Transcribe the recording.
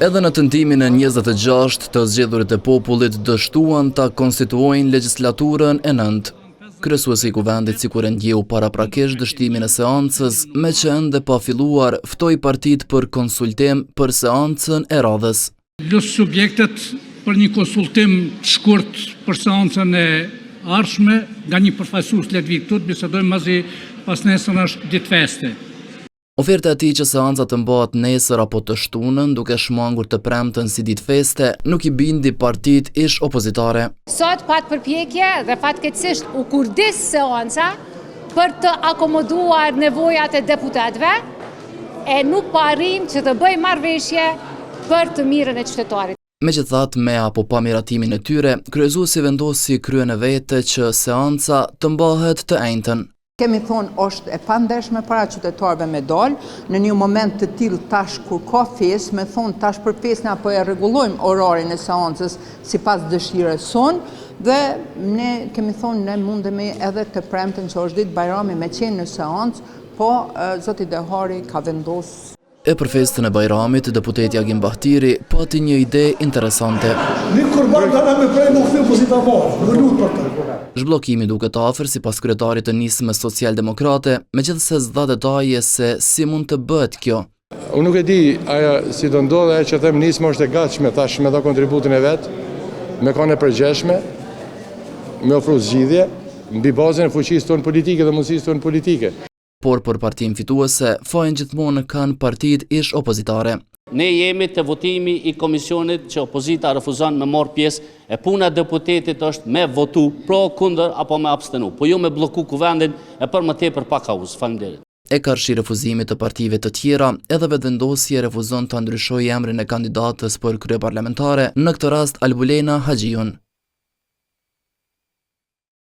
Edhe në tentimin e 26 të zgjedhurit e popullit dështuan ta konstituojnë legjislaturën e 9. Kryesuesi i kuvendit sikur e ndjeu paraprakisht dështimin e seancës, me që ende pa filluar, ftoi partitë për konsultim për seancën e radhës. Lus subjektet për një konsultim të shkurt për seancën e ardhshme nga një përfaqësues le të vi këtu, bisedojmë mazi pas nesër është ditë feste. Oferta e tij që seanca të mbahet nesër apo të shtunën, duke shmangur të premten si ditë feste, nuk i bindi partitë ish opozitare. Sot pat përpjekje dhe fatkeqësisht u kurdis seanca për të akomoduar nevojat e deputetëve e nuk po arrim që të bëjmë marrëveshje për të mirën e qytetarit. Megjithatë, me apo pa miratimin e tyre, kryesuesi vendosi kryen e vete që seanca të mbahet të njëjtën. Kemi thonë është e pandeshme para qytetarëve me dalë, në një moment të tillë tash kur ka fesë, me thonë tash për fesën apo e rregullojmë orarin e seancës sipas dëshirës sonë, dhe ne kemi thonë ne mundemi edhe të premten që është ditë Bajrami me qenë në seancë, po zoti Dehari ka vendosur. E për festën e Bajramit, deputeti Agim Bahtiri pati një ide interesante. Një kurban kanë me prej më ktheu pozitivor, më lut për të. Zhbllokimi duket afër sipas kryetarit të nismës socialdemokrate, megjithëse s'dha detaje se si mund të bëhet kjo. Unë nuk e di aja si do ndodhe, ajo që them nisma është e gatshme tash me dha kontributin e vet, me kanë e përgjeshme, me ofru zgjidhje mbi bazën e fuqisë tonë politike dhe mundësisë tonë politike. Por për partinë fituese, fajin gjithmonë kanë partitë ish opozitare. Ne jemi të votimi i komisionit që opozita refuzon me marrë pjesë, e puna e deputetit është me votu pro, kundër apo me abstenu, po jo me bloku kuvendin e për më tepër pa kauzë. Faleminderit. E karshi refuzimit të partive të tjera, edhe vetëvendosje refuzon të ndryshojë emrin e kandidatës për kryeparlamentare, në këtë rast Albulena Haxhiun.